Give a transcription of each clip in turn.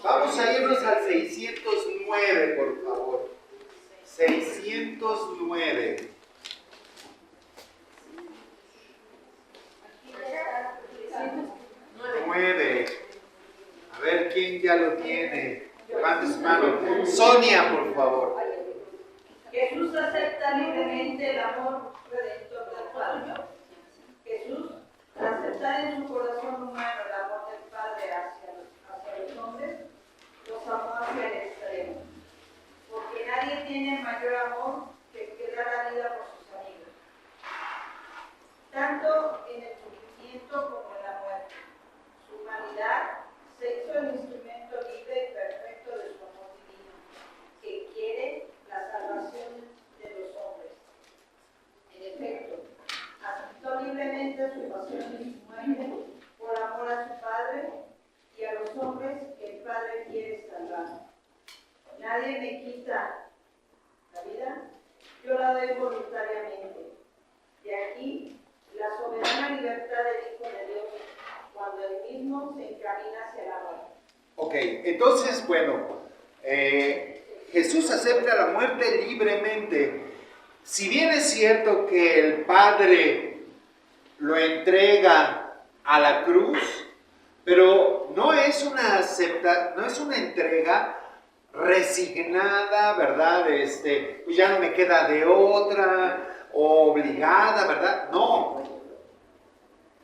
Vamos a irnos al 609, por favor. 609. A ver quién ya lo tiene. Levante su mano. Sonia, por favor. Jesús acepta libremente el amor redentor del Padre. Jesús, al aceptar en su corazón humano el amor del Padre hacia los hombres, los amó hacia el extremo. Porque nadie tiene mayor amor que el que da la vida por sus amigos, tanto en el sufrimiento como en la muerte. Su humanidad se hizo el instrumento libre y perfecto de su amor divino, que quiere la salvación de los hombres. En efecto, aceptó libremente su pasión y su muerte por amor a su Padre y a los hombres que el Padre quiere salvar. Nadie me quita la vida, yo la doy voluntariamente. De aquí la soberana libertad del Hijo de Dios, cuando él mismo se encamina hacia la muerte. Ok, entonces, bueno, Jesús acepta la muerte libremente. Si bien es cierto que el Padre lo entrega a la cruz, pero no es una entrega resignada, ¿verdad? Pues ya no me queda de otra, o obligada, ¿verdad? No.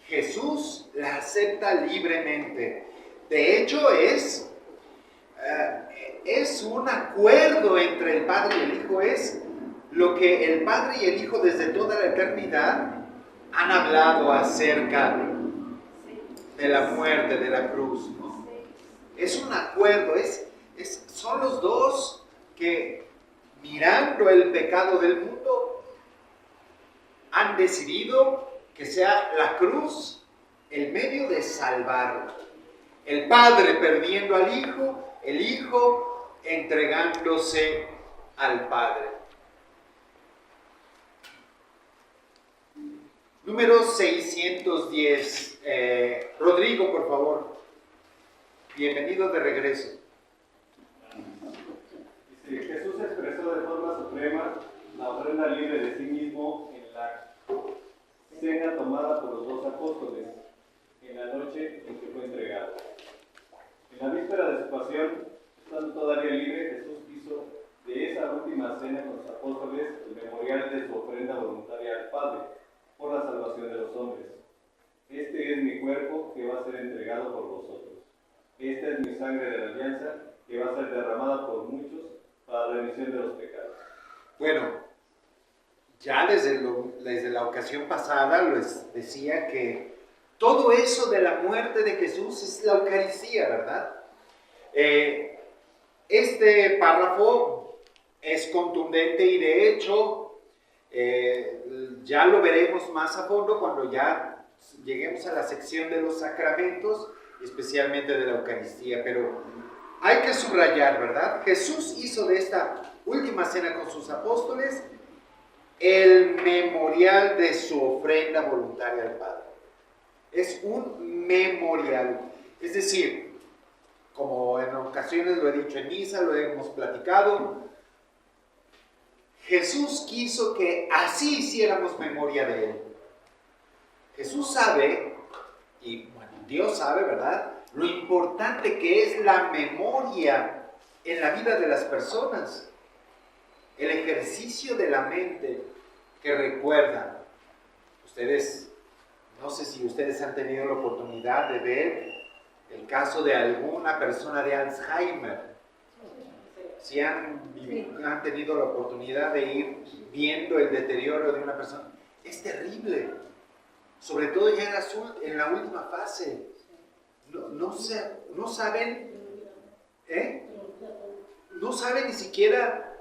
Jesús la acepta libremente. De hecho, es un acuerdo entre el Padre y el Hijo, es lo que el Padre y el Hijo desde toda la eternidad han hablado acerca de la muerte, de la cruz, ¿no? Es un acuerdo, son los dos que, mirando el pecado del mundo, han decidido que sea la cruz el medio de salvarlo. El Padre perdiendo al Hijo, el Hijo entregándose al Padre. Número 610. Rodrigo, por favor. Bienvenido de regreso. Dice, Jesús expresó de forma suprema la ofrenda libre de sí mismo en la cena tomada por los dos apóstoles, en la noche en que fue entregado. En la víspera de su pasión, estando todavía libre, Jesús hizo de esa última cena con los apóstoles el memorial de su ofrenda voluntaria al Padre, por la salvación de los hombres. Este es mi cuerpo que va a ser entregado por vosotros. Esta es mi sangre de la alianza que va a ser derramada por muchos para la remisión de los pecados. Bueno, ya desde la ocasión pasada les decía que todo eso de la muerte de Jesús es la Eucaristía, ¿verdad? Este párrafo es contundente y de hecho ya lo veremos más a fondo cuando ya lleguemos a la sección de los sacramentos, especialmente de la Eucaristía, pero hay que subrayar, ¿verdad? Jesús hizo de esta última cena con sus apóstoles el memorial de su ofrenda voluntaria al Padre. Es un memorial, es decir, como en ocasiones lo he dicho en misa, lo hemos platicado, Jesús quiso que así hiciéramos memoria de Él. Jesús sabe, y bueno, Dios sabe, ¿verdad?, lo importante que es la memoria en la vida de las personas. El ejercicio de la mente que recuerda. Ustedes, no sé si ustedes han tenido la oportunidad de ver el caso de alguna persona de Alzheimer. Si han tenido la oportunidad de ir viendo el deterioro de una persona, es terrible. Sobre todo ya en la última fase. No saben, no saben ni siquiera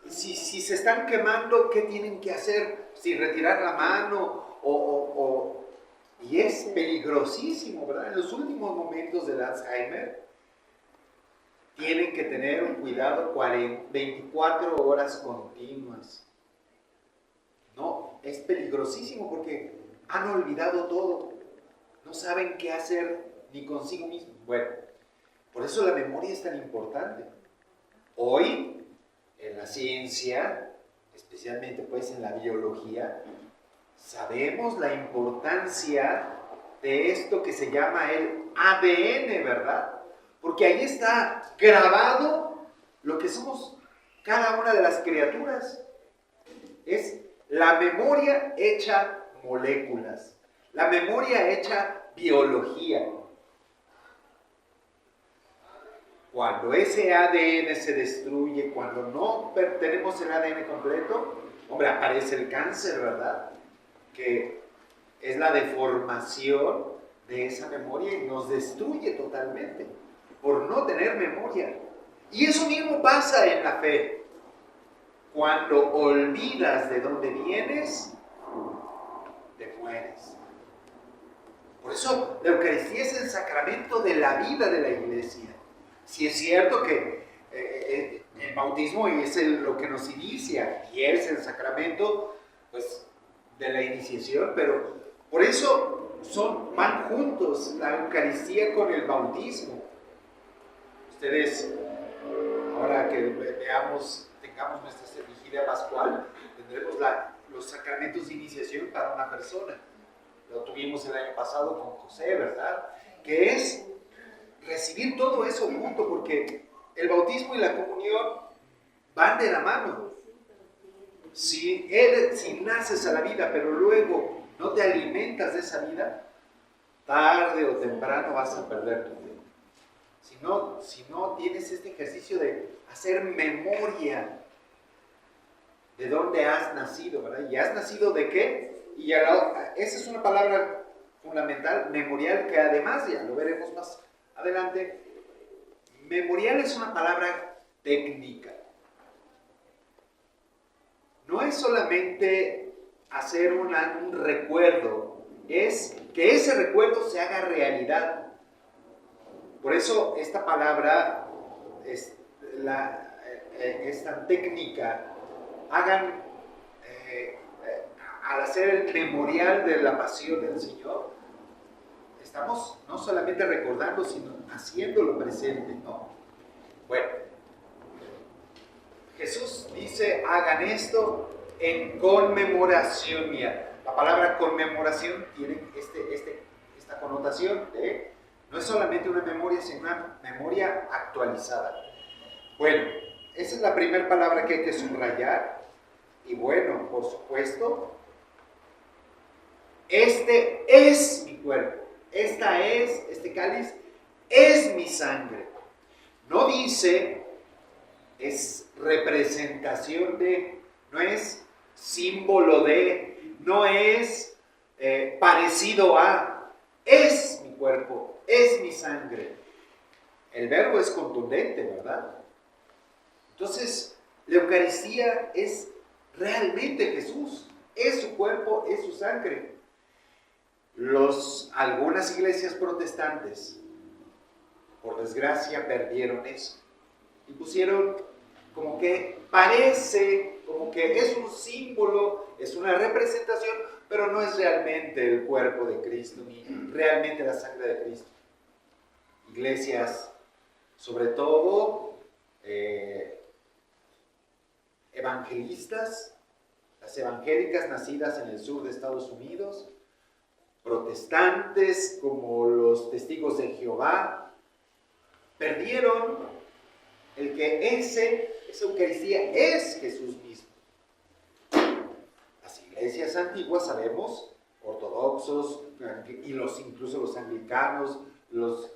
si se están quemando, qué tienen que hacer, si retirar la mano y es peligrosísimo, ¿verdad? En los últimos momentos del Alzheimer tienen que tener un cuidado 24 horas continuas. No, es peligrosísimo porque han olvidado todo, no saben qué hacer ni consigo mismo. Bueno, Por eso la memoria es tan importante. Hoy, en la ciencia, especialmente pues en la biología, sabemos la importancia de esto que se llama el ADN, ¿verdad? Porque ahí está grabado lo que somos cada una de las criaturas. Es la memoria hecha moléculas, la memoria hecha biología. Cuando ese ADN se destruye, cuando no tenemos el ADN completo, hombre, aparece el cáncer, ¿verdad? Que es la deformación de esa memoria y nos destruye totalmente por no tener memoria. Y eso mismo pasa en la fe. Cuando olvidas de dónde vienes, te mueres. Por eso la Eucaristía es el sacramento de la vida de la Iglesia. Si es cierto que el bautismo es lo que nos inicia y es el sacramento pues, de la iniciación, pero por eso van juntos la Eucaristía con el bautismo. Ustedes, ahora que tengamos nuestra vigilia pascual, tendremos los sacramentos de iniciación para una persona. Lo tuvimos el año pasado con José, ¿verdad? Que es recibir todo eso junto, porque el bautismo y la comunión van de la mano. Si naces a la vida, pero luego no te alimentas de esa vida, tarde o temprano vas a perder tu vida. Si no tienes este ejercicio de hacer memoria de dónde has nacido, ¿verdad? ¿Y has nacido de qué? Y esa es una palabra fundamental, memorial, que además, ya lo veremos más adelante, memorial es una palabra técnica. No es solamente hacer un recuerdo, es que ese recuerdo se haga realidad. Por eso esta palabra es tan técnica. Al hacer el memorial de la pasión del Señor, estamos no solamente recordando, sino haciéndolo presente, ¿no? Bueno, Jesús dice, hagan esto en conmemoración mía. La palabra conmemoración tiene esta connotación de, no es solamente una memoria, sino una memoria actualizada. Bueno, esa es la primera palabra que hay que subrayar. Y bueno, por supuesto, este es mi cuerpo. Este cáliz es mi sangre. No dice, es representación de, no es símbolo de, no es parecido a, es mi cuerpo, es mi sangre. El verbo es contundente, ¿verdad? Entonces, la Eucaristía es realmente Jesús, es su cuerpo, es su sangre. Algunas iglesias protestantes, por desgracia, perdieron eso y pusieron como que parece, como que es un símbolo, es una representación, pero no es realmente el cuerpo de Cristo, ni realmente la sangre de Cristo. Iglesias, sobre todo evangelistas, las evangélicas nacidas en el sur de Estados Unidos, protestantes como los Testigos de Jehová, perdieron el que esa Eucaristía es Jesús mismo. Las iglesias antiguas, sabemos, ortodoxos, y incluso los anglicanos, los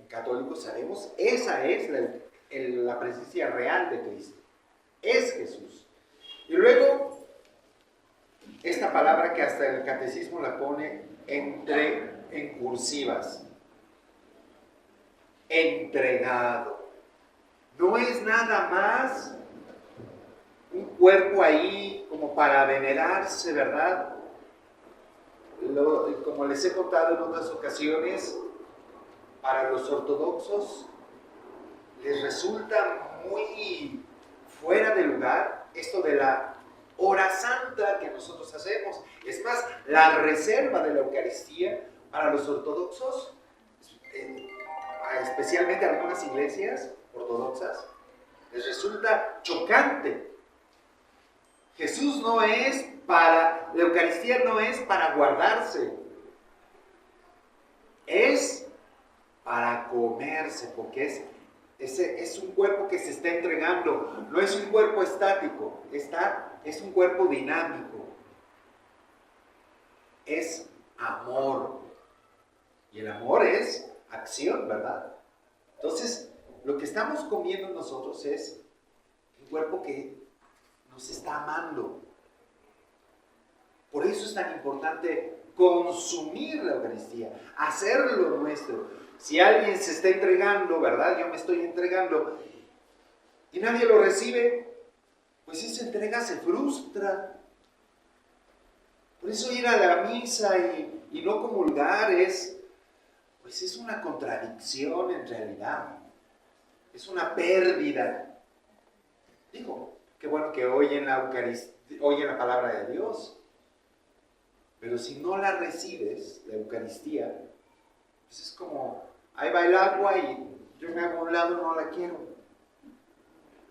católicos, sabemos, esa es la presencia real de Cristo. Es Jesús. Y luego, esta palabra que hasta el catecismo la pone en cursivas. Entregado. No es nada más un cuerpo ahí como para venerarse, ¿verdad? Como les he contado en otras ocasiones, para los ortodoxos les resulta muy fuera de lugar esto de la hora santa que nosotros hacemos. Es más, la reserva de la Eucaristía para los ortodoxos especialmente a algunas iglesias ortodoxas, les resulta chocante. Jesús no es para, la Eucaristía no es para guardarse, es para comerse, porque es un cuerpo que se está entregando, no es un cuerpo estático, es un cuerpo dinámico, es amor, y el amor es acción, ¿verdad? Entonces, lo que estamos comiendo nosotros es un cuerpo que nos está amando. Por eso es tan importante consumir la Eucaristía, hacerlo nuestro. Si alguien se está entregando, ¿verdad? Yo me estoy entregando y nadie lo recibe, pues esa entrega se frustra. Por eso ir a la misa y no comulgar pues es una contradicción en realidad. Es una pérdida. Digo, qué bueno que oyen la Eucaristía, oyen la palabra de Dios. Pero si no la recibes, la Eucaristía, pues es como, ahí va el agua y yo me hago a un lado, no la quiero.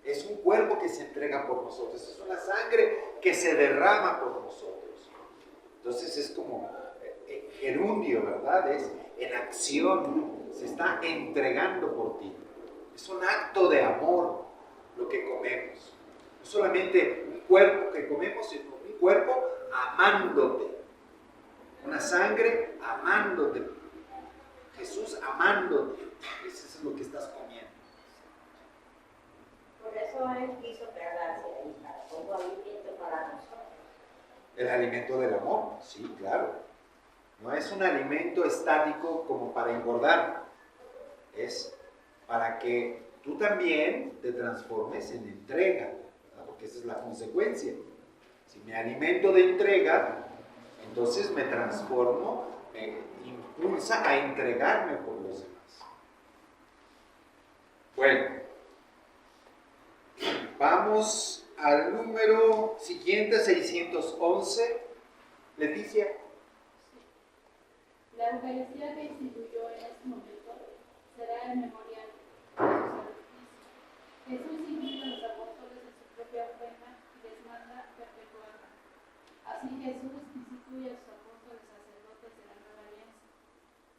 Es un cuerpo que se entrega por nosotros, es una sangre que se derrama por nosotros. Entonces es como gerundio, ¿verdad? Es en acción, se está entregando por ti. Es un acto de amor lo que comemos. No solamente un cuerpo que comemos, sino un cuerpo amándote. Una sangre amándote. Jesús amándote. Eso es lo que estás comiendo. Por eso Él quiso quedarse ahí, como alimento para nosotros. El alimento del amor, sí, claro. No es un alimento estático como para engordar. Es para que tú también te transformes en entrega, ¿verdad? Porque esa es la consecuencia. Si me alimento de entrega, entonces me transformo, me impulsa a entregarme por los demás. Bueno, vamos al número siguiente, 611. Leticia. La Eucaristía que instituyó en este momento será el memorial de su sacrificio. Jesús invita a los apóstoles en su propia ofrenda y les manda perpetuarla. Así Jesús instituye a sus apóstoles sacerdotes de la nueva alianza.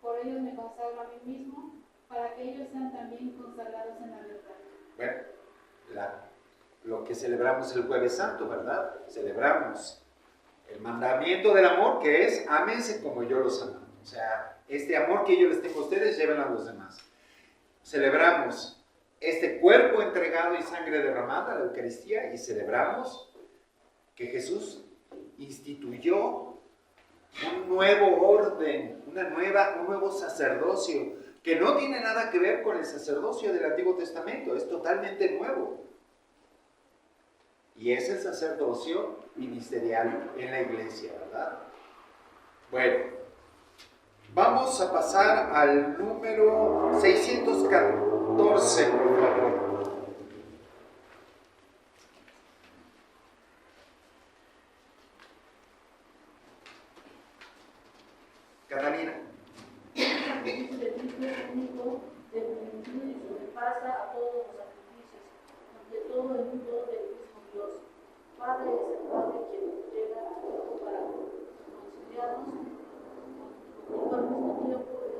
Por ellos me consagro a mí mismo, para que ellos sean también consagrados en la verdad. Bueno, lo que celebramos el Jueves Santo, ¿verdad? Celebramos el mandamiento del amor, que es ámense como yo los amo. O sea, este amor que yo les tengo a ustedes, llévenlo a los demás. Celebramos este cuerpo entregado y sangre derramada, la Eucaristía, y celebramos que Jesús instituyó un nuevo orden, un nuevo sacerdocio, que no tiene nada que ver con el sacerdocio del Antiguo Testamento, es totalmente nuevo. Y es el sacerdocio ministerial en la iglesia, ¿verdad? Bueno, vamos a pasar al número 614, por favor. Catalina. El servicio único de plenitud y sobrepasa a todos los sacrificios, ante todo el mundo del mismo Dios. Padre es el Padre quien entrega a Hijo para conciliarnos contigo al mismo tiempo, es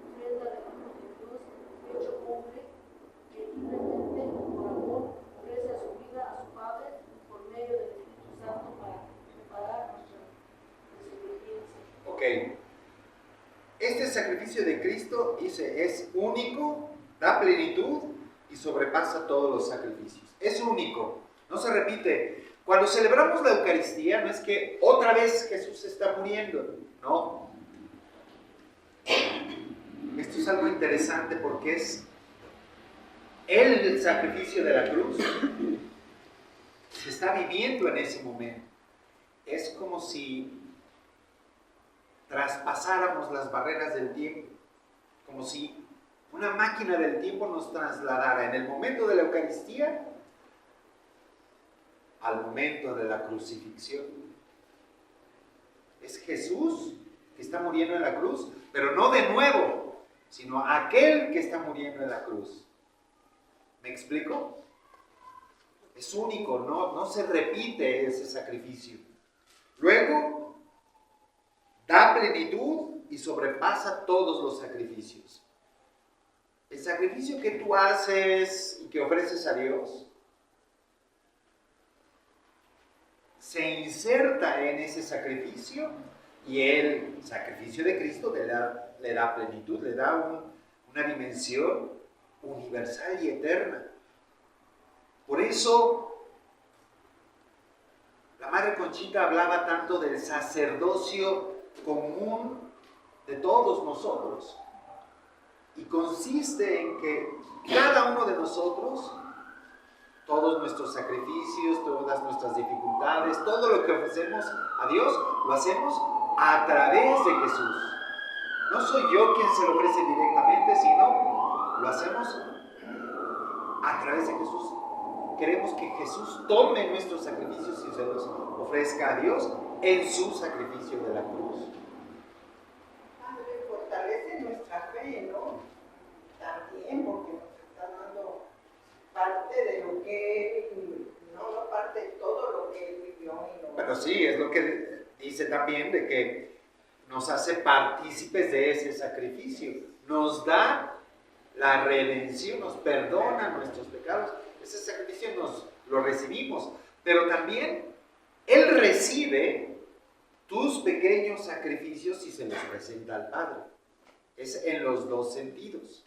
ofrenda del Hijo de Dios, hecho hombre, que libremente, por amor, ofrece a su vida a su Padre por medio del Espíritu Santo para preparar nuestra desobediencia. Ok. Este sacrificio de Cristo, dice, es único, da plenitud y sobrepasa todos los sacrificios. Es único, no se repite. Cuando celebramos la Eucaristía, no es que otra vez Jesús está muriendo, no. Esto es algo interesante porque es el sacrificio de la cruz. Se está viviendo en ese momento. Es como si traspasáramos las barreras del tiempo, como si una máquina del tiempo nos trasladara en el momento de la Eucaristía al momento de la crucifixión. Es Jesús que está muriendo en la cruz, pero no de nuevo, sino aquel que está muriendo en la cruz. ¿Me explico? Es único, no se repite ese sacrificio. Luego, da plenitud y sobrepasa todos los sacrificios. El sacrificio que tú haces y que ofreces a Dios se inserta en ese sacrificio y el sacrificio de Cristo le da plenitud, le da una dimensión universal y eterna. Por eso la Madre Conchita hablaba tanto del sacerdocio común de todos nosotros. Y consiste en que cada uno de nosotros, todos nuestros sacrificios, todas nuestras dificultades, todo lo que ofrecemos a Dios, lo hacemos a través de Jesús. No soy yo quien se lo ofrece directamente, sino lo hacemos a través de Jesús. Queremos que Jesús tome nuestros sacrificios y se los ofrezca a Dios en su sacrificio de la cruz. Padre, fortalece nuestra fe, ¿no? También, porque nos está dando parte de lo que él, no parte de todo lo que él vivió. Pero sí, es lo que dice también de que nos hace partícipes de ese sacrificio. Nos da la redención, nos perdona nuestros pecados. Ese sacrificio nos lo recibimos. Pero también Él recibe tus pequeños sacrificios y se los presenta al Padre. Es en los dos sentidos.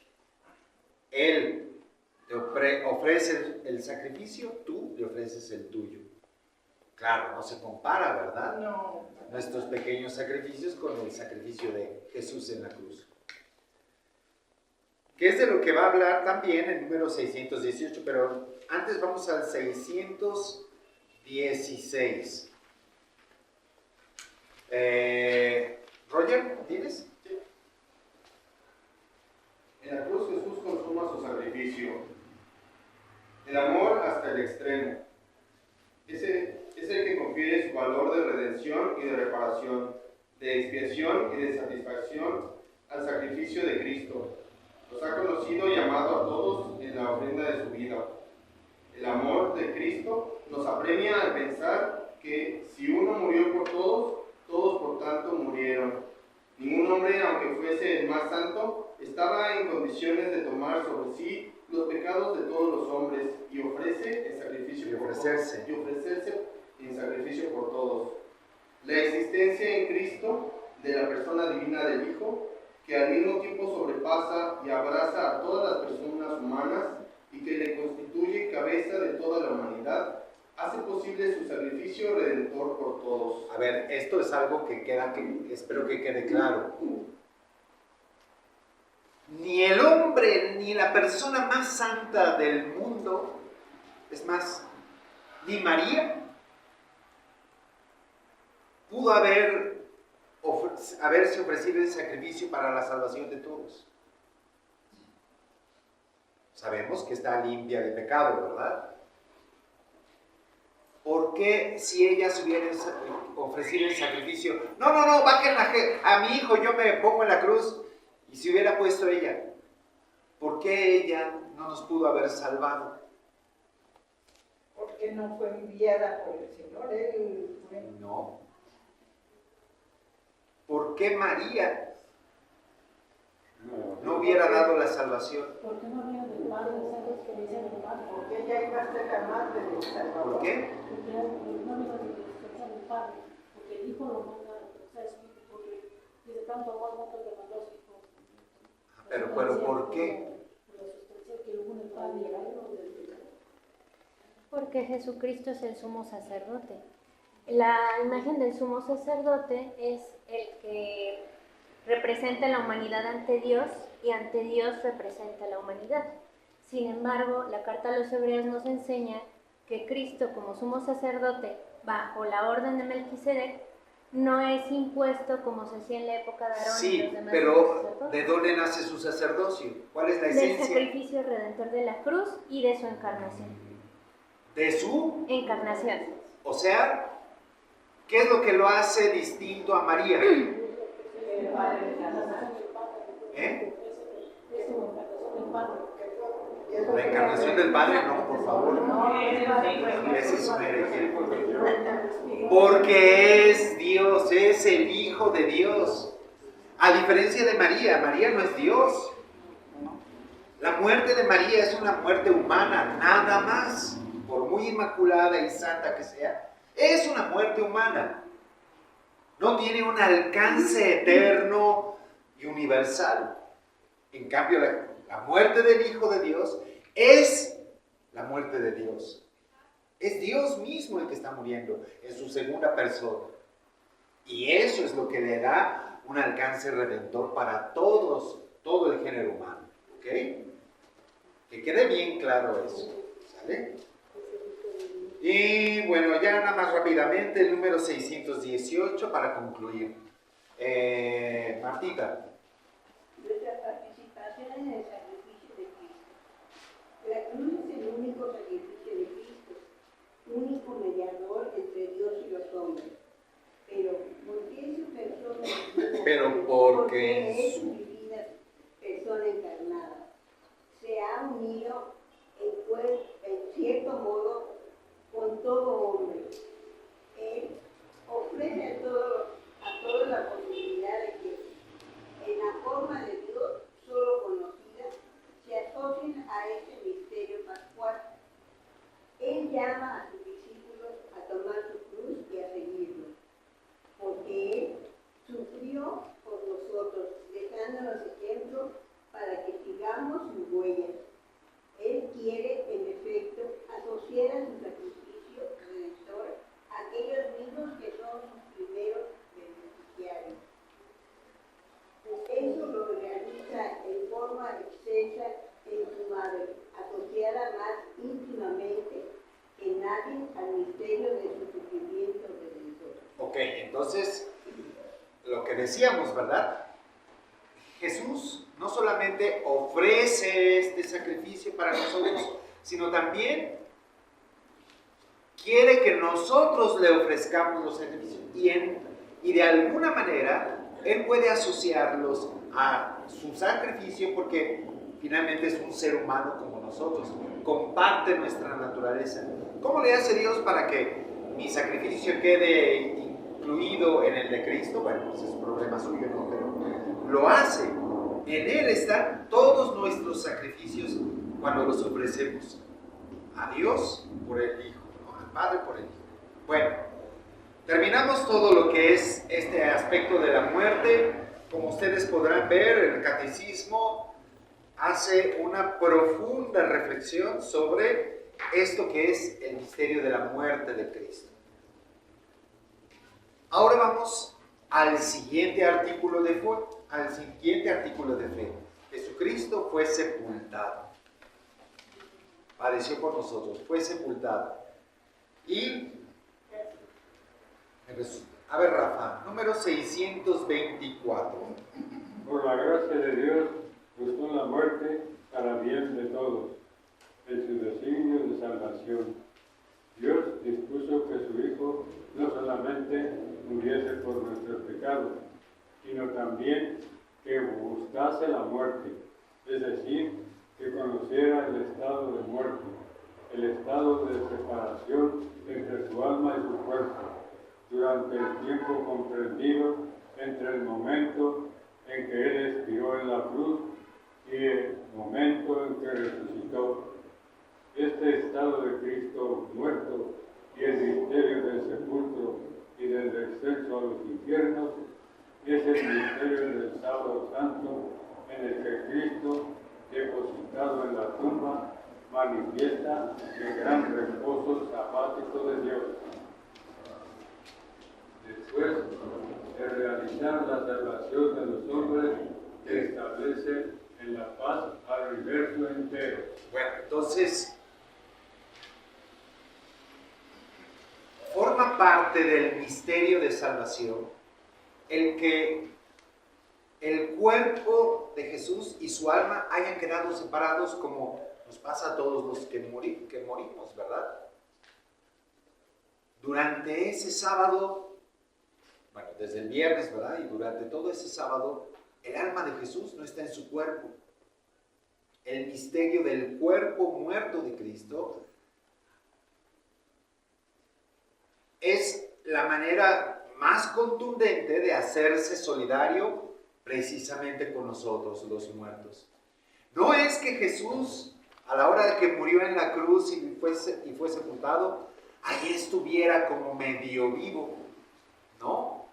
Él te ofrece el sacrificio, tú le ofreces el tuyo. Claro, no se compara, ¿verdad? No. Nuestros pequeños sacrificios con el sacrificio de Jesús en la cruz. Que es de lo que va a hablar también el número 618, pero antes vamos al 616. Roger, ¿tienes? Sí. En la cruz Jesús consuma su sacrificio. El amor hasta el extremo. Ese es el que confiere su valor de redención y de reparación, de expiación y de satisfacción al sacrificio de Cristo. Los ha conocido y amado a todos en la ofrenda de su vida. El amor de Cristo nos apremia al pensar que si uno murió por todos, todos por tanto murieron. Ningún hombre, aunque fuese el más santo, estaba en condiciones de tomar sobre sí los pecados de todos los hombres y ofrecerse en sacrificio por todos. La existencia en Cristo de la persona divina del Hijo, que al mismo tiempo sobrepasa y abraza a todas las personas humanas y que le constituye cabeza de toda la humanidad, hace posible su sacrificio redentor por todos. A ver, esto es algo que espero que quede claro. Ni el hombre, ni la persona más santa del mundo, es más, ni María, pudo haberse ofrecido el sacrificio para la salvación de todos. Sabemos que está limpia de pecado, ¿verdad? ¿Por qué si ella se hubiera ofrecido el sacrificio? No, bajen a mi hijo, yo me pongo en la cruz. Y si hubiera puesto ella, ¿por qué ella no nos pudo haber salvado? Porque no fue enviada por el Señor, él fue. No. ¿Por qué María no hubiera dado la salvación? ¿Por qué no viene del Padre esa experiencia del Padre? Porque ella iba a ser la madre del Salvador. ¿Por qué? Porque no viene de la experiencia del Padre, porque el Hijo lo manda, o sea, es un hijo, porque dice tanto amor, mucho que mandó a su Hijo. Pero ¿por qué? Porque Jesucristo es el sumo sacerdote. La imagen del sumo sacerdote es el que representa la humanidad ante Dios y ante Dios representa la humanidad. Sin embargo, la carta a los Hebreos nos enseña que Cristo como sumo sacerdote bajo la orden de Melquisedec no es impuesto como se hacía en la época de Aarón y los Sí, demás pero sacerdotes. ¿de dónde nace su sacerdocio? ¿Cuál es la Del esencia? sacrificio redentor de la cruz y de su encarnación. De su, Encarnación. o sea, ¿qué es lo que lo hace distinto a María? ¿Eh? su encarnación del Padre. Reencarnación del Padre, no, por favor. Ese es una herejía. Porque es Dios, es el Hijo de Dios. A diferencia de María, María no es Dios. La muerte de María es una muerte humana, nada más. Por muy inmaculada y santa que sea, es una muerte humana. No tiene un alcance eterno y universal. En cambio, la muerte del Hijo de Dios es la muerte de Dios. Es Dios mismo el que está muriendo en su segunda persona. Y eso es lo que le da un alcance redentor para todos, todo el género humano. ¿Ok? Que quede bien claro eso. ¿Sale? Y bueno, ya nada más rápidamente el número 618 para concluir. Martita. Nuestra participación en el sacrificio de Cristo. La cruz es el único sacrificio de Cristo, único mediador entre Dios y los hombres. Pero, ¿por qué en su persona divina? Pero porque es su divina persona encarnada. Se ha unido en cierto modo con todo hombre. Él ofrece a todos la posibilidad de que en la forma de Dios solo conocida se asocien a este misterio pascual. Él llama a sus discípulos a tomar su cruz y a seguirlo, porque Él sufrió por nosotros, dejándonos ejemplo para que sigamos sus huellas. Él quiere, en efecto, asociar a su sacrificio redentor a aquellos mismos que son sus primeros beneficiarios. Eso lo realiza en forma extensa en su madre, asociada más íntimamente que nadie al misterio de su sufrimiento redentor. Ok, entonces, lo que decíamos, ¿verdad? Jesús no solamente ofrece este sacrificio para nosotros, sino también quiere que nosotros le ofrezcamos los sacrificios. Y de alguna manera, Él puede asociarlos a su sacrificio porque finalmente es un ser humano como nosotros, comparte nuestra naturaleza. ¿Cómo le hace Dios para que mi sacrificio quede incluido en el de Cristo? Bueno, pues es un problema suyo, ¿no? Pero lo hace. En Él están todos nuestros sacrificios cuando los ofrecemos a Dios por el Hijo, ¿no? Al Padre por el Hijo. Bueno, terminamos todo lo que es este aspecto de la muerte. Como ustedes podrán ver, el catecismo hace una profunda reflexión sobre esto que es el misterio de la muerte de Cristo. Ahora vamos al siguiente artículo de fe. Jesucristo fue sepultado. Padeció por nosotros, fue sepultado. Y, a ver, Rafa, número 624. Por la gracia de Dios, gustó la muerte para bien de todos, en su designio de salvación. Dios dispuso que su Hijo no solamente muriese por nuestros pecados, sino también que gustase la muerte, es decir, que conociera el estado de muerte, el estado de separación entre su alma y su cuerpo, durante el tiempo comprendido entre el momento en que Él expiró en la cruz y el momento en que resucitó. Este estado de Cristo muerto y el misterio del sepulcro y del descenso a los infiernos es el misterio del sábado santo en el que Cristo, depositado en la tumba, manifiesta el gran reposo sabático de Dios. Después de realizar la salvación de los hombres, que establece en la paz al universo entero. Bueno, entonces, forma parte del misterio de salvación el que el cuerpo de Jesús y su alma hayan quedado separados como nos pasa a todos los que morimos, ¿verdad? Durante ese sábado, bueno, desde el viernes, ¿verdad? Y durante todo ese sábado, el alma de Jesús no está en su cuerpo. el misterio del cuerpo muerto de Cristo, es la manera más contundente de hacerse solidario precisamente con nosotros, los muertos. No es que Jesús, a la hora de que murió en la cruz y fue sepultado, ahí estuviera como medio vivo. No.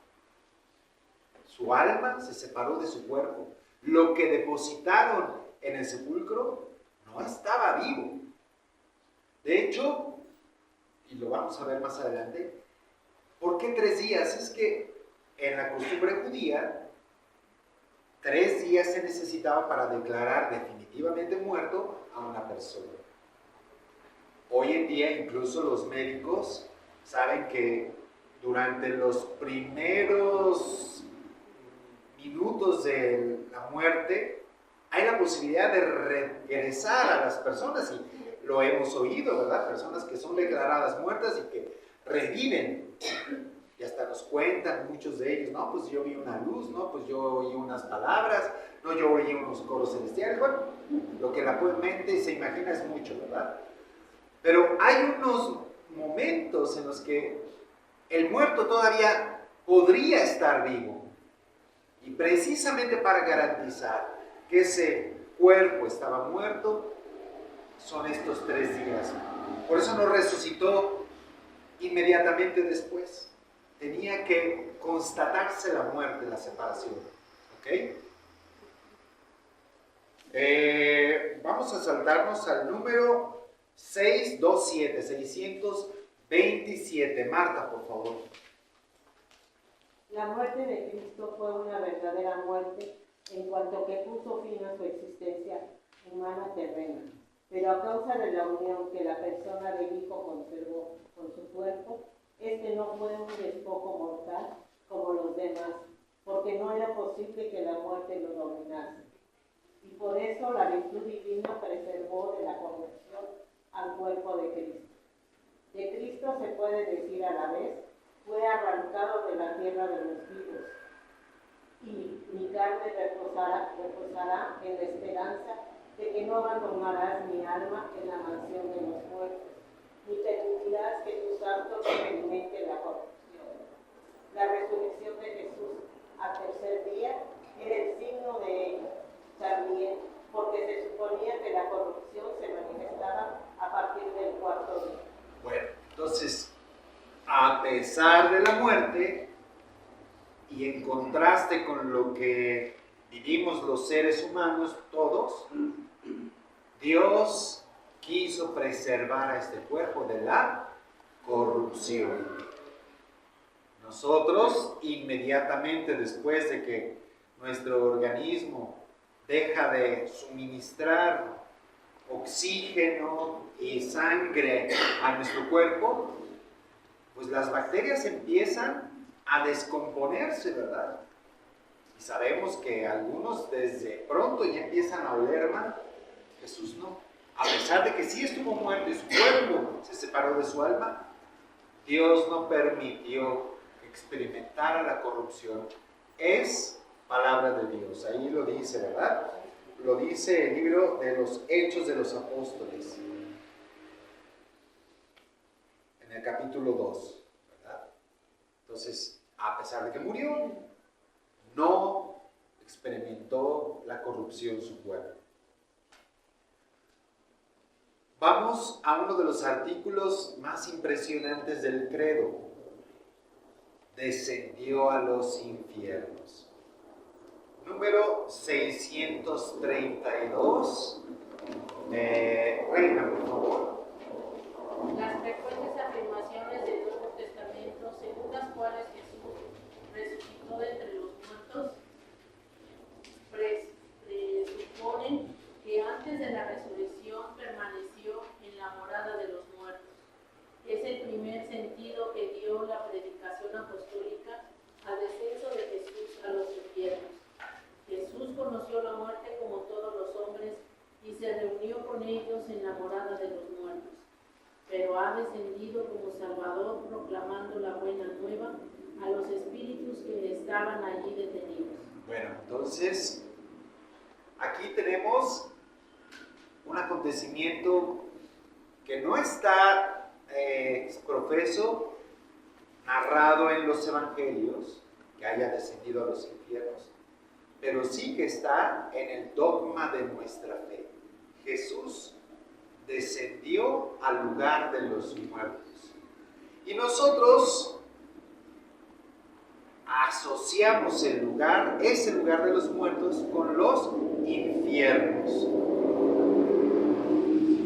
Su alma se separó de su cuerpo. Lo que depositaron en el sepulcro no estaba vivo. De hecho, y lo vamos a ver más adelante, ¿por qué 3 días? Es que en la costumbre judía, 3 días se necesitaba para declarar definitivamente muerto a una persona. Hoy en día incluso los médicos saben que durante los primeros minutos de la muerte hay la posibilidad de regresar a las personas, y lo hemos oído, ¿verdad? Personas que son declaradas muertas y que reviven, y hasta nos cuentan muchos de ellos, no, pues yo vi una luz, no, pues yo oí unas palabras, no, yo oí unos coros celestiales. Bueno, lo que la mente se imagina es mucho, ¿verdad? Pero hay unos momentos en los que el muerto todavía podría estar vivo, y precisamente para garantizar que ese cuerpo estaba muerto, son estos 3 días. Por eso no resucitó inmediatamente después. Tenía que constatarse la muerte, la separación. ¿Ok? Vamos a saltarnos al número 627. Marta, por favor. La muerte de Cristo fue una verdadera muerte en cuanto que puso fin a su existencia humana terrena, pero a causa de la unión que la persona del Hijo conservó con su cuerpo, este no fue un despojo mortal como los demás, porque no era posible que la muerte lo dominase. Y por eso la virtud divina preservó de la corrupción al cuerpo de Cristo. De Cristo se puede decir a la vez, fue arrancado de la tierra de los vivos, y mi carne reposará en la esperanza de que no abandonarás mi alma en la mansión de los muertos, ni permitirás que tus actos experimenten la corrupción. La resurrección de Jesús al 3er día era el signo de ello también, porque se suponía que la corrupción se manifestaba a partir del 4º día. Bueno, entonces, a pesar de la muerte, y en contraste con lo que vivimos los seres humanos todos, Dios quiso preservar a este cuerpo de la corrupción. Nosotros, inmediatamente después de que nuestro organismo deja de suministrar oxígeno y sangre a nuestro cuerpo, pues las bacterias empiezan a descomponerse, ¿verdad? Y sabemos que algunos desde pronto ya empiezan a oler mal. Jesús no. A pesar de que sí estuvo muerto y su cuerpo se separó de su alma, Dios no permitió que experimentara la corrupción. Es palabra de Dios. Ahí lo dice, ¿verdad? Lo dice el libro de los Hechos de los Apóstoles, en el capítulo 2, ¿verdad? Entonces, a pesar de que murió, no experimentó la corrupción su cuerpo. Vamos a uno de los artículos más impresionantes del credo. Descendió a los infiernos. Número 632. Reina, por favor. Las frecuentes afirmaciones del Nuevo Testamento, según las cuales Jesús resucitó de entre los muertos, presuponen que antes de la resurrección permaneció en la morada de los muertos. Es el primer sentido que dio la predicación apostólica al descenso de Jesús a los infiernos. Jesús conoció la muerte como todos los hombres y se reunió con ellos en la morada de los muertos, pero ha descendido como Salvador proclamando la buena nueva a los espíritus que estaban allí detenidos. Bueno, entonces, aquí tenemos un acontecimiento que no está profeso, narrado en los evangelios, que haya descendido a los infiernos, pero sí que está en el dogma de nuestra fe. Jesús descendió al lugar de los muertos. Y nosotros asociamos ese lugar de los muertos, con los infiernos.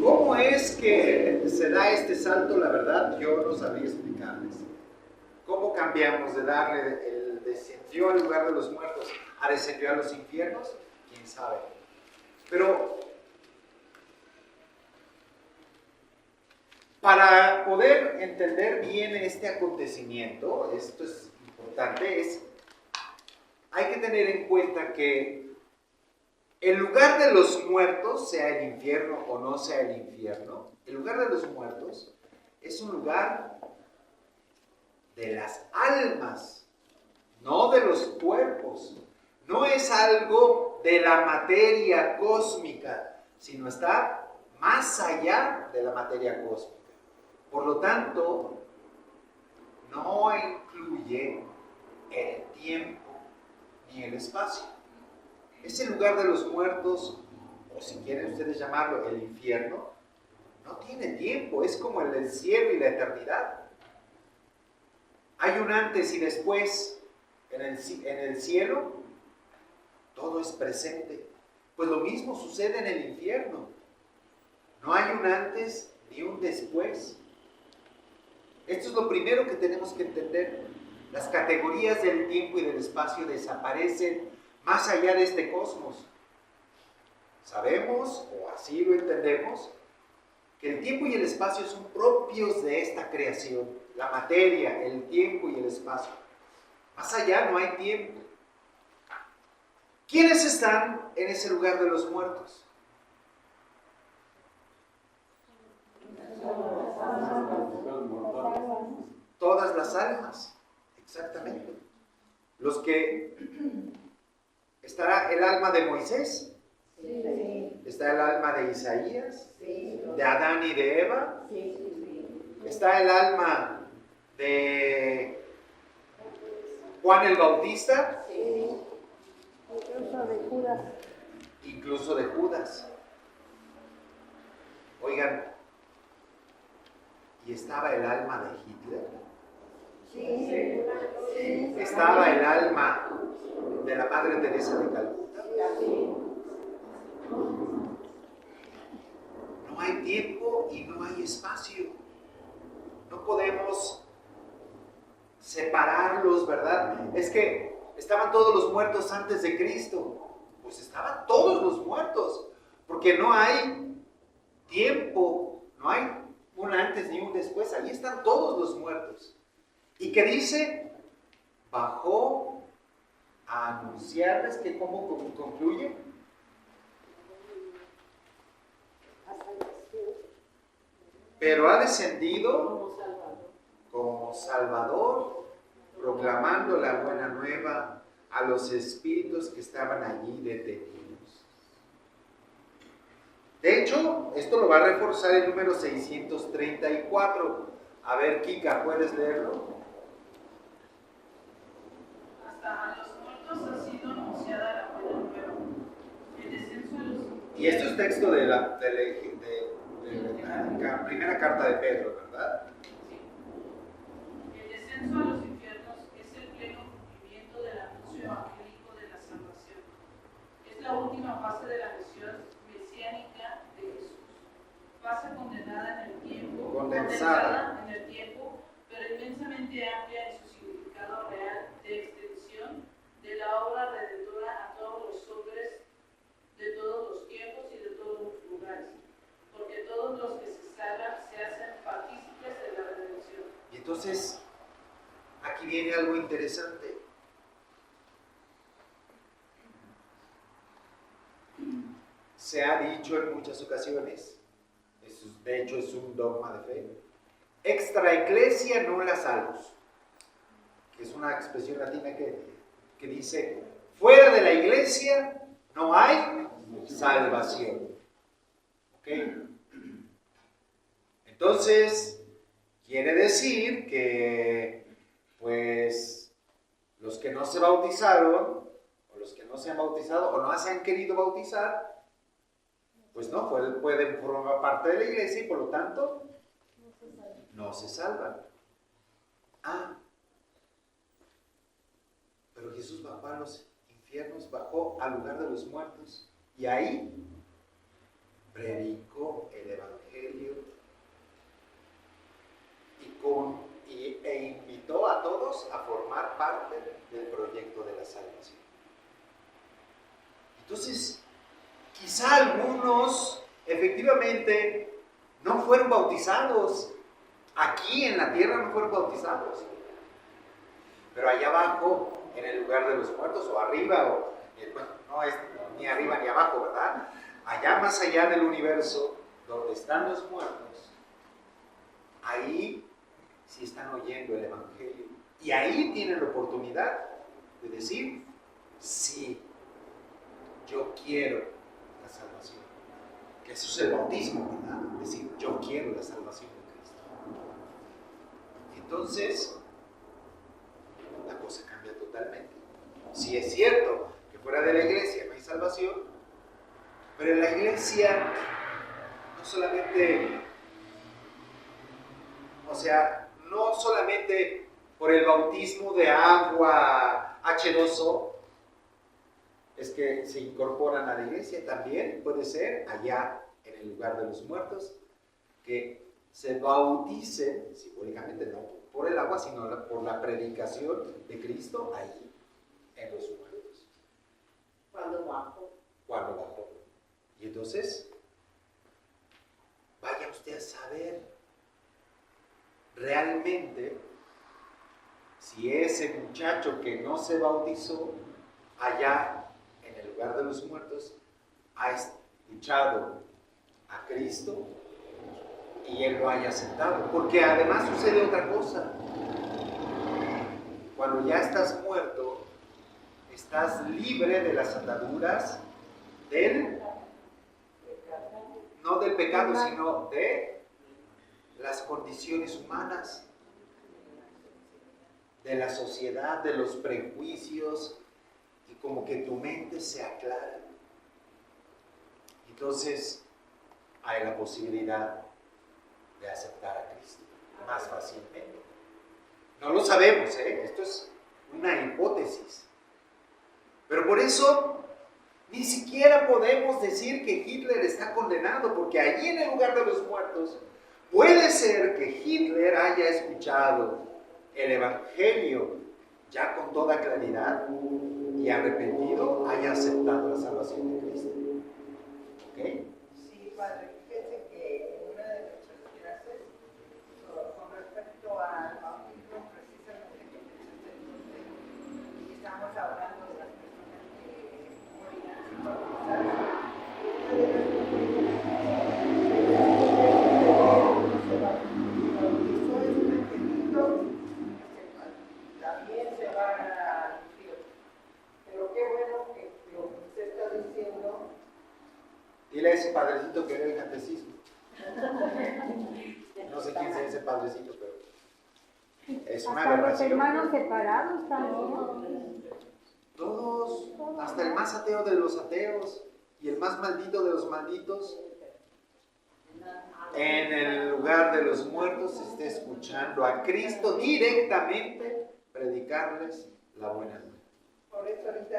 ¿Cómo es que se da este salto? La verdad, yo no sabría explicarles. ¿Cómo cambiamos de darle el descendió al lugar de los muertos a descendió a los infiernos? ¿Quién sabe? Pero para poder entender bien este acontecimiento, esto es importante, hay que tener en cuenta que el lugar de los muertos, sea el infierno o no sea el infierno, el lugar de los muertos es un lugar de las almas, no de los cuerpos. No es algo de la materia cósmica, sino está más allá de la materia cósmica. Por lo tanto, no incluye el tiempo ni el espacio. Ese lugar de los muertos, o si quieren ustedes llamarlo el infierno, no tiene tiempo, es como el cielo y la eternidad. Hay un antes y después en el cielo, todo es presente. Pues lo mismo sucede en el infierno. No hay un antes ni un después. Esto es lo primero que tenemos que entender. Las categorías del tiempo y del espacio desaparecen más allá de este cosmos. Sabemos, o así lo entendemos, que el tiempo y el espacio son propios de esta creación. La materia, el tiempo y el espacio. Más allá no hay tiempo. ¿Quiénes están en ese lugar de los muertos? Todas las almas, exactamente. Los que estará el alma de Moisés, está el alma de Isaías, de Adán y de Eva, está el alma de Juan el Bautista, incluso de Judas. Oigan, ¿y estaba el alma de Hitler? ¿Estaba el alma de la Madre Teresa de Calcuta? No hay tiempo y no hay espacio. No podemos separarlos, ¿verdad? Es que estaban todos los muertos antes de Cristo. Pues estaban todos los muertos, porque no hay tiempo, no hay un antes ni un después. Ahí están todos los muertos. ¿Y qué dice? Bajó a anunciarles que cómo concluye. Pero ha descendido como Salvador, proclamando la buena nueva a los espíritus que estaban allí detenidos. De hecho, esto lo va a reforzar el número 634. A ver, Kika, ¿puedes leerlo? Hasta a los muertos ha sido anunciada la buena nueva. El descenso a los... Y esto es texto de la primera carta de Pedro, ¿verdad? El descenso a los infiernos es el pleno cumplimiento del anuncio evangélico de la salvación. Es la última fase de la misión mesiánica de Jesús. Fase condenada en el tiempo, condensada en el tiempo, pero inmensamente amplia en su significado real de extensión de la obra redentora a todos los hombres de todos los tiempos y de todos los lugares, porque todos los que se salvan se hacen partícipes de la redención. Y entonces, aquí viene algo interesante. Se ha dicho en muchas ocasiones, de hecho es un dogma de fe, extra ecclesia nulla salus, que es una expresión latina que dice, fuera de la iglesia no hay salvación. ¿Ok? Entonces, quiere decir que, pues, los que no se bautizaron, o los que no se han bautizado, o no se han querido bautizar, pues no pueden formar parte de la iglesia y por lo tanto no se salvan. Ah, pero Jesús bajó a los infiernos, bajó al lugar de los muertos y ahí predicó el evangelio e invitó a todos a formar parte del proyecto de la salvación. Entonces, quizá algunos efectivamente no fueron bautizados. Aquí en la tierra no fueron bautizados. Pero allá abajo, en el lugar de los muertos, o arriba, bueno, no es ni arriba ni abajo, ¿verdad? Allá más allá del universo, donde están los muertos, ahí sí están oyendo el evangelio. Y ahí tienen la oportunidad de decir, sí, yo quiero la salvación. Que eso es el bautismo, ¿verdad? Decir, yo quiero la salvación de Cristo. Entonces, la cosa cambia totalmente. Si es cierto que fuera de la iglesia no hay salvación, pero en la iglesia no solamente, no solamente por el bautismo de agua H2O, es que se incorporan a la iglesia, también puede ser allá en el lugar de los muertos, que se bauticen, simbólicamente no por el agua, sino por la predicación de Cristo ahí, en los muertos. Cuando bajo. Y entonces, vaya usted a saber realmente si ese muchacho que no se bautizó allá en el lugar de los muertos ha escuchado a Cristo y él lo haya aceptado. Porque además sucede otra cosa. Cuando ya estás muerto, estás libre de las ataduras no del pecado, sino de las condiciones humanas, de la sociedad, de los prejuicios, y como que tu mente se aclara. Entonces, hay la posibilidad de aceptar a Cristo más fácilmente. No lo sabemos, esto es una hipótesis. Pero por eso ni siquiera podemos decir que Hitler está condenado, porque allí en el lugar de los muertos puede ser que Hitler haya escuchado el evangelio ya con toda claridad y arrepentido, haya aceptado la salvación de Cristo. ¿Ok? Sí, padre, fíjese que en una de nuestras clases, con respecto al bautismo, precisamente con el sacerdote, y estamos hablando de las personas que morirán sin bautizarse. También se van al infierno. Pero qué bueno que lo que usted está diciendo. Dile a ese padrecito que lee el catecismo. No sé quién sea ese padrecito, pero es una hasta los aberración. hermanos separados también. Todos, hasta el más ateo de los ateos y el más maldito de los malditos, en el lugar de los muertos está escuchando a Cristo directamente predicarles la buena nueva.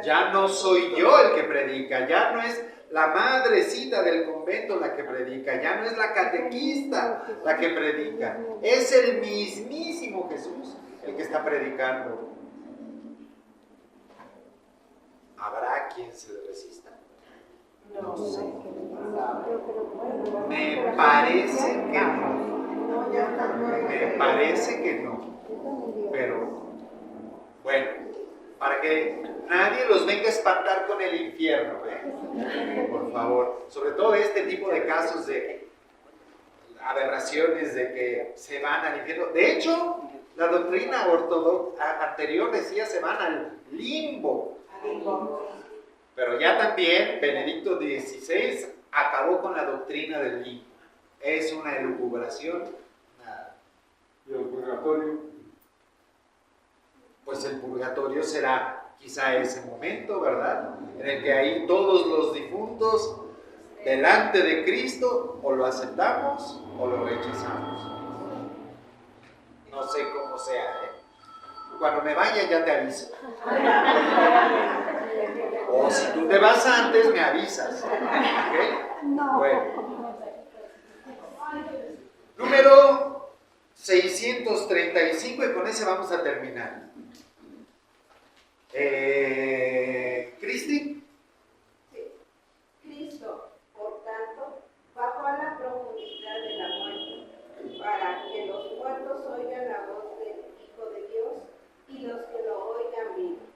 Ya no soy yo el que predica, ya no es la madrecita del convento la que predica, ya no es la catequista la que predica, es el mismísimo Jesús el que está predicando. ¿Habrá quien se le resista? No sé. Me parece que no. Me parece que no. Pero, bueno, para que nadie los venga a espantar con el infierno, por favor. Sobre todo este tipo de casos de aberraciones de que se van al infierno. De hecho, la doctrina ortodoxa anterior decía se van al limbo. Pero ya también Benedicto XVI acabó con la doctrina del limbo. Es una elucubración. ¿Y el purgatorio? Pues el purgatorio será quizá ese momento, ¿verdad? En el que ahí todos los difuntos delante de Cristo o lo aceptamos o lo rechazamos. No sé cómo sea, ¿eh? Cuando me vaya ya te aviso. O si tú te vas antes, me avisas. ¿Ok? No. Bueno. Número 635 y con ese vamos a terminar. ¿Cristi? Sí. Cristo, por tanto, bajó a la profundidad de la muerte, para que los muertos oigan la voz del Hijo de Dios y los que lo oigan vivan.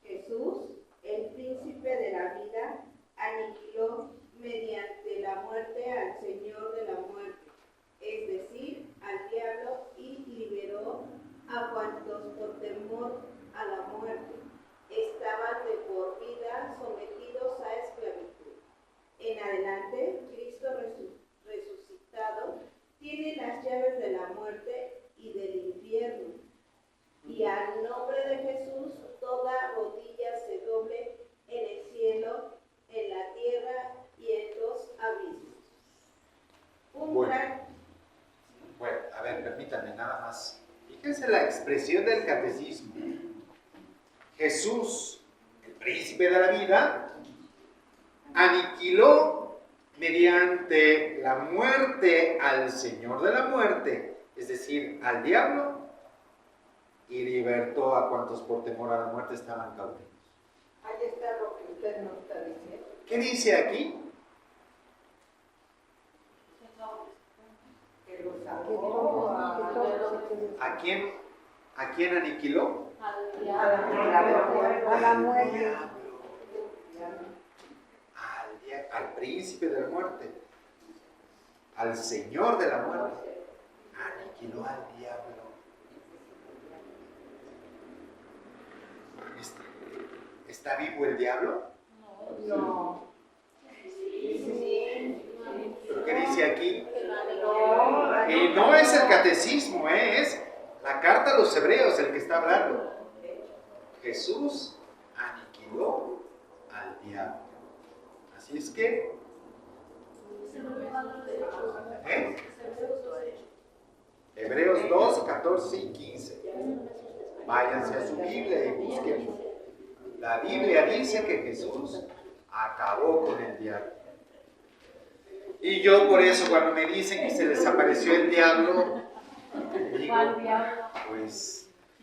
Jesús, el príncipe de la vida, aniquiló mediante la muerte al Señor de la muerte, es decir, al diablo, y liberó a cuantos por temor a la muerte estaban de por vida sometidos a esclavitud. En adelante, Cristo resucitado tiene las llaves de la muerte y del infierno. Y al nombre de Jesús toda rodilla se doble en el cielo, en la tierra y en los abismos. Bueno, a ver, permítanme nada más. Fíjense la expresión del catecismo. Jesús, el príncipe de la vida, aniquiló mediante la muerte al Señor de la muerte, es decir, al diablo, y libertó a cuantos por temor a la muerte estaban cautivos. Ahí está lo que usted nos está diciendo. ¿Qué dice aquí? Que lo salvó ¿A quién aniquiló? A la muerte. Al príncipe de la muerte, al Señor de la muerte, aniquiló al diablo. ¿Está vivo el diablo? No. ¿Pero qué dice aquí? Y no es el catecismo, es la carta a los hebreos el que está hablando. Jesús aniquiló al diablo. Así es que... Hebreos 2, 14 y 15. Váyanse a su Biblia y busquen. La Biblia dice que Jesús acabó con el diablo. Y yo por eso cuando me dicen que se les apareció el diablo, digo, pues... A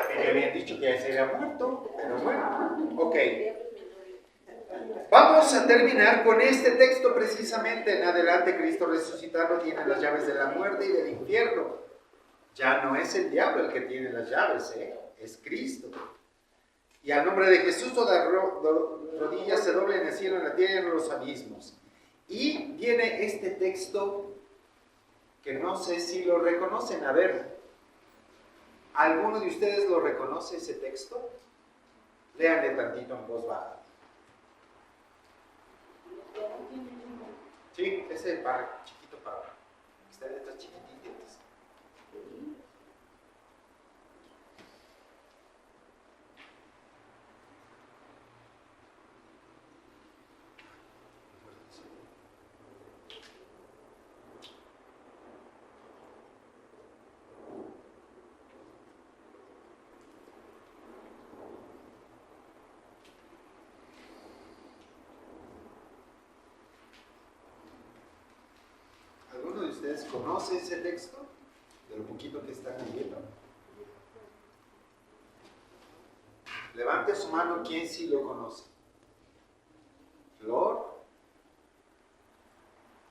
mí me habían dicho que ya se había muerto, pero bueno, ok. Vamos a terminar con este texto precisamente. En adelante, Cristo resucitado tiene las llaves de la muerte y del infierno. Ya no es el diablo el que tiene las llaves, es Cristo. Y al nombre de Jesús toda rodilla se doble en el cielo, en la tierra y en los abismos. Y viene este texto que no sé si lo reconocen. A ver, ¿alguno de ustedes lo reconoce ese texto? Léanle tantito en voz baja. Sí, ese para chiquito para abajo. Está en letras chiquititas. ¿Alguno de ustedes conoce ese texto? De lo poquito que están leyendo. Levante su mano quien sí lo conoce. Flor.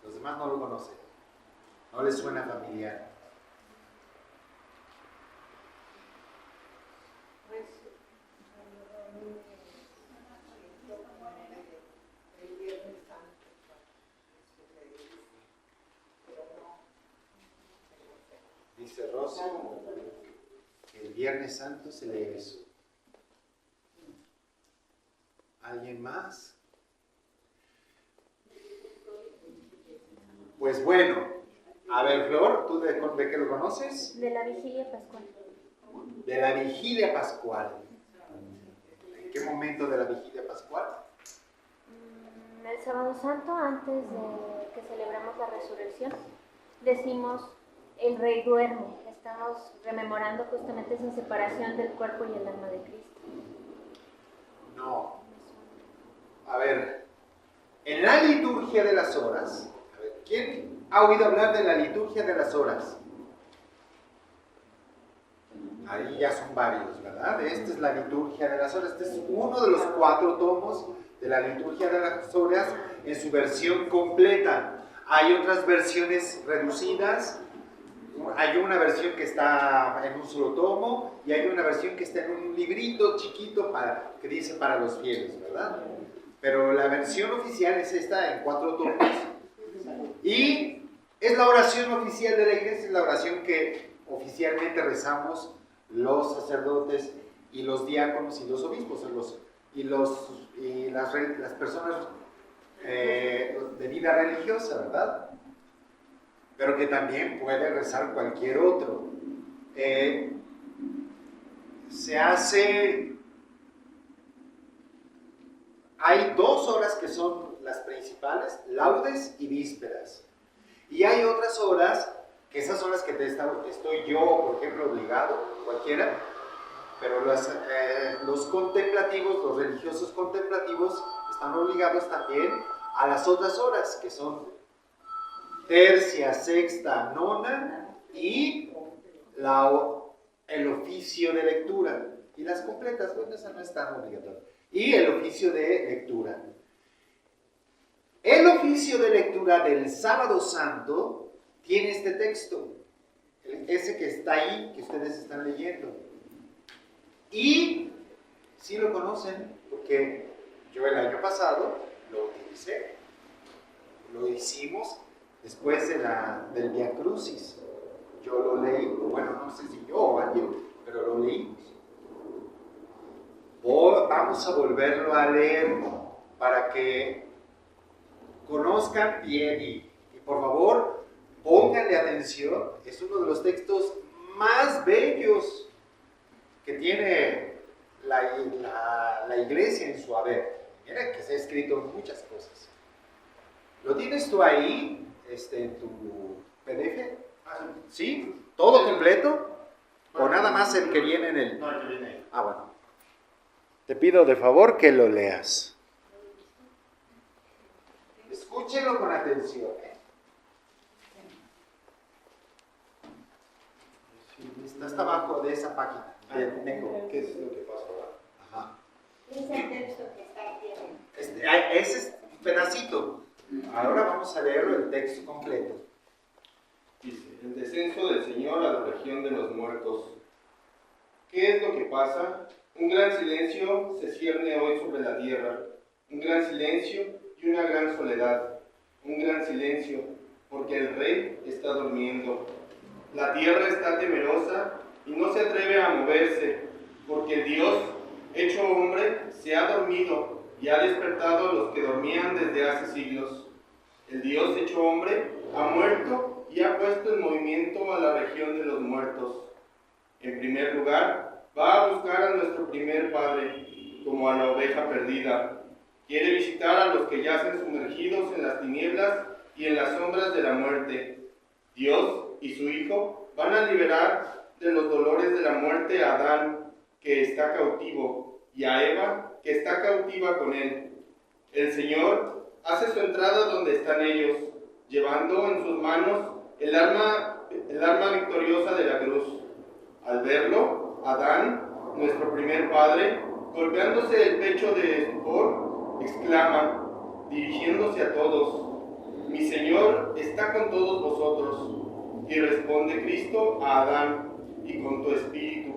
Los demás no lo conocen. No les suena familiar. Dice Rosy que el Viernes Santo se lee eso. ¿Alguien más? Pues bueno, a ver, Flor, ¿tú de qué lo conoces? De la vigilia pascual. De la vigilia pascual. ¿En qué momento de la vigilia pascual? El sábado santo, antes de que celebramos la resurrección, decimos el Rey duerme. Estamos rememorando justamente esa separación del cuerpo y el alma de Cristo. No. A ver, en la liturgia de las horas, a ver, ¿quién ha oído hablar de la liturgia de las horas? Ahí ya son varios, ¿verdad? Esta es la liturgia de las horas. Este es uno de los 4 tomos de la liturgia de las horas en su versión completa. Hay otras versiones reducidas. Hay una versión que está en un solo tomo y hay una versión que está en un librito chiquito que dice para los fieles, ¿verdad? Pero la versión oficial es esta en 4 tomos. Y es la oración oficial de la iglesia, es la oración que oficialmente rezamos los sacerdotes y los diáconos y los obispos y las personas de vida religiosa, ¿verdad? Pero que también puede rezar cualquier otro. Hay 2 horas que son las principales, laudes y vísperas. Y hay otras horas, que esas son las que estoy yo, por ejemplo, obligado, cualquiera, pero los contemplativos, los religiosos contemplativos, están obligados también a las otras horas, que son tercia, sexta, nona y el oficio de lectura. Y las completas, bueno, esas no están obligatorias. Y el oficio de lectura. El oficio de lectura del Sábado Santo tiene este texto, ese que está ahí, que ustedes están leyendo. Y sí lo conocen, porque yo el año pasado lo utilicé, lo hicimos después del Via Crucis. Yo lo leí, bueno, no sé si yo o alguien, pero lo leímos. Vamos a volverlo a leer para que conozcan bien y por favor pónganle atención. Es uno de los textos más bellos que tiene la iglesia en su haber. Mira que se ha escrito muchas cosas. ¿Lo tienes tú ahí, en tu PDF? ¿Sí? ¿Todo completo? ¿O nada más el que viene en el...? No, el que viene ahí. Ah, bueno. Te pido de favor que lo leas. Escúchenlo con atención. Está hasta abajo de esa página. ¿Qué es lo que pasa ahora? Ajá. Es el texto que está aquí. Ese es un pedacito. Ahora vamos a leerlo el texto completo. Dice, el descenso del Señor a la región de los muertos. ¿Qué es lo que pasa? Un gran silencio se cierne hoy sobre la tierra. Un gran silencio y una gran soledad. Un gran silencio, porque el Rey está durmiendo. La tierra está temerosa y no se atreve a moverse, porque el Dios, hecho hombre, se ha dormido y ha despertado a los que dormían desde hace siglos. El Dios, hecho hombre, ha muerto y ha puesto en movimiento a la región de los muertos. En primer lugar, va a buscar a nuestro primer padre, como a la oveja perdida. Quiere visitar a los que yacen sumergidos en las tinieblas y en las sombras de la muerte. Dios y su Hijo van a liberar de los dolores de la muerte a Adán, que está cautivo, y a Eva, que está cautiva con él. El Señor hace su entrada donde están ellos, llevando en sus manos el arma victoriosa de la cruz. Al verlo, Adán, nuestro primer padre, golpeándose el pecho de estupor, exclama, dirigiéndose a todos, mi Señor está con todos vosotros. Y responde Cristo a Adán, y con tu espíritu.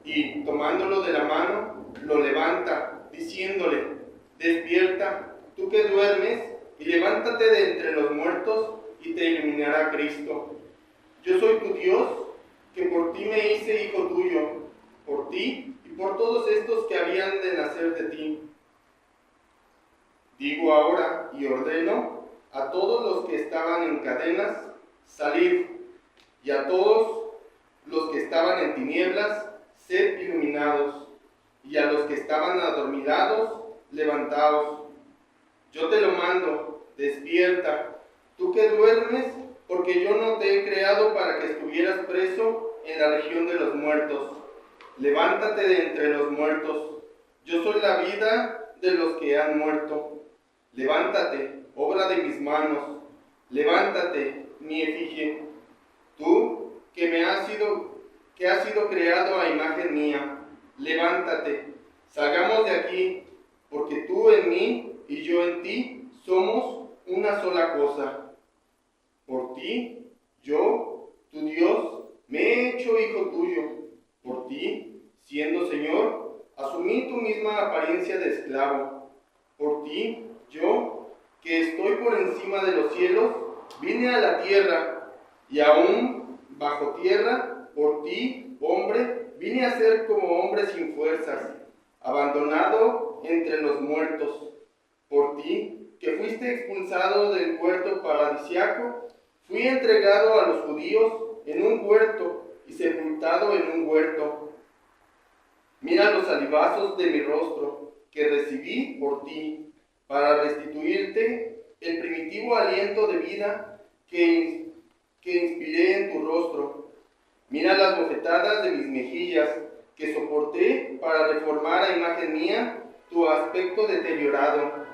Y tomándolo de la mano, lo levanta, diciéndole, despierta, tú que duermes, y levántate de entre los muertos, y te iluminará Cristo. Yo soy tu Dios, que por ti me hice hijo tuyo, por ti y por todos estos que habían de nacer de ti. Digo ahora y ordeno a todos los que estaban en cadenas, salid, y a todos los que estaban en tinieblas, sed iluminados, y a los que estaban adormilados, levantaos. Yo te lo mando, despierta, tú que duermes, porque yo no te he creado para que estuvieras preso en la región de los muertos. Levántate de entre los muertos, yo soy la vida de los que han muerto. Levántate, obra de mis manos, levántate, mi efigie, tú que has sido creado a imagen mía, levántate, salgamos de aquí, porque tú en mí y yo en ti somos una sola cosa. Por ti, yo, tu Dios, me he hecho hijo tuyo. Por ti, siendo Señor, asumí tu misma apariencia de esclavo. Por ti, yo, que estoy por encima de los cielos, vine a la tierra, y aún bajo tierra, por ti, hombre, vine a ser como hombre sin fuerzas, abandonado entre los muertos. Por ti, que fuiste expulsado del huerto paradisiaco, fui entregado a los judíos en un huerto y sepultado en un huerto. Mira los salivazos de mi rostro que recibí por ti, para restituirte el primitivo aliento de vida que inspiré en tu rostro. Mira las bofetadas de mis mejillas que soporté para reformar a imagen mía tu aspecto deteriorado.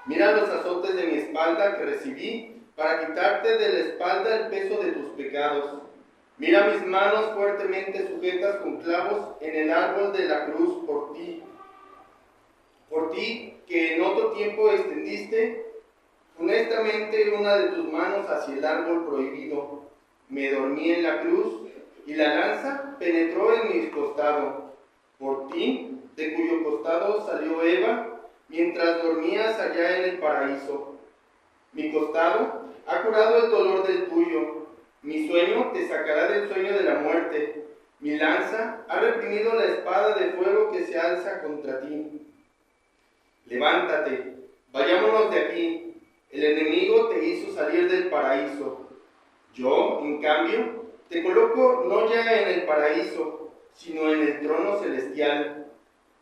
Mira los azotes de mi espalda que recibí para quitarte de la espalda el peso de tus pecados. Mira mis manos fuertemente sujetas con clavos en el árbol de la cruz por ti. Por ti, que en otro tiempo extendiste honestamente una de tus manos hacia el árbol prohibido. Me dormí en la cruz y la lanza penetró en mi costado. Por ti, de cuyo costado salió Eva, mientras dormías allá en el paraíso. Mi costado ha curado el dolor del tuyo. Mi sueño te sacará del sueño de la muerte. Mi lanza ha reprimido la espada de fuego que se alza contra ti. Levántate, vayámonos de aquí. El enemigo te hizo salir del paraíso. Yo, en cambio, te coloco no ya en el paraíso, sino en el trono celestial.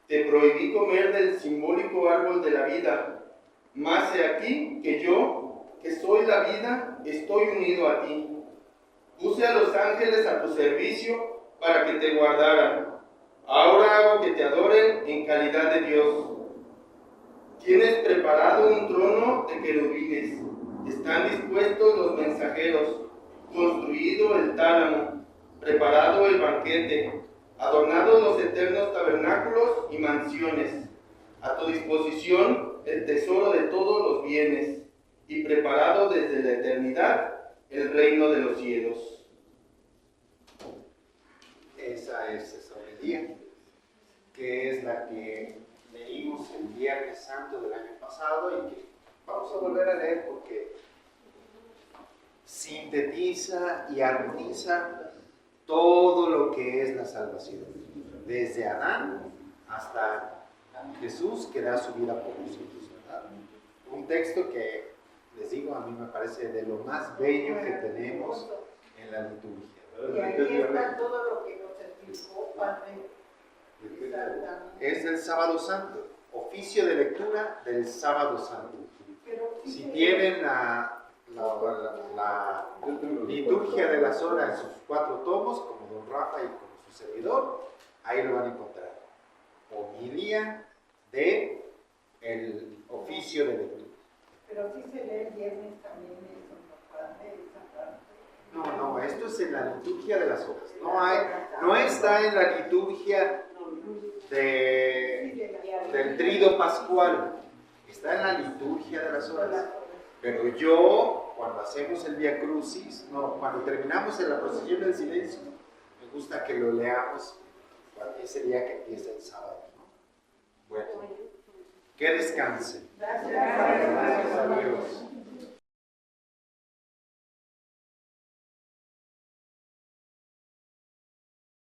Te prohibí comer del simbólico árbol de la vida. Mas he aquí que yo, que soy la vida, estoy unido a ti. Puse a los ángeles a tu servicio para que te guardaran. Ahora hago que te adoren en calidad de Dios. Tienes preparado un trono de querubines. Están dispuestos los mensajeros. Construido el tálamo. Preparado el banquete. Adornados los eternos tabernáculos y mansiones. A tu disposición el tesoro de todos los bienes. Y preparado desde la eternidad el reino de los cielos. Esa es esa homilía, que es la que leímos el Viernes Santo del año pasado y que vamos a volver a leer porque sintetiza y armoniza todo lo que es la salvación, desde Adán hasta Jesús que da su vida por nosotros, ¿verdad? Un texto que, les digo, a mí me parece de lo más bello que tenemos en la liturgia. Y ahí está todo lo que nos explicó Padre. Es del Sábado Santo, oficio de lectura del Sábado Santo. Si tienen la liturgia de las horas en sus 4 tomos, como don Rafa y como su servidor, ahí lo van a encontrar. Homilía de el oficio de lectura. Pero sí se lee el viernes también eso, esa parte. No, esto es en la liturgia de las horas. No está en la liturgia del trido pascual. Está en la liturgia de las horas. Pero yo, cuando hacemos el Vía Crucis, cuando terminamos en la procesión del silencio, me gusta que lo leamos ese día que empieza el sábado, ¿no? Bueno, que descansen. Gracias. Gracias a Dios.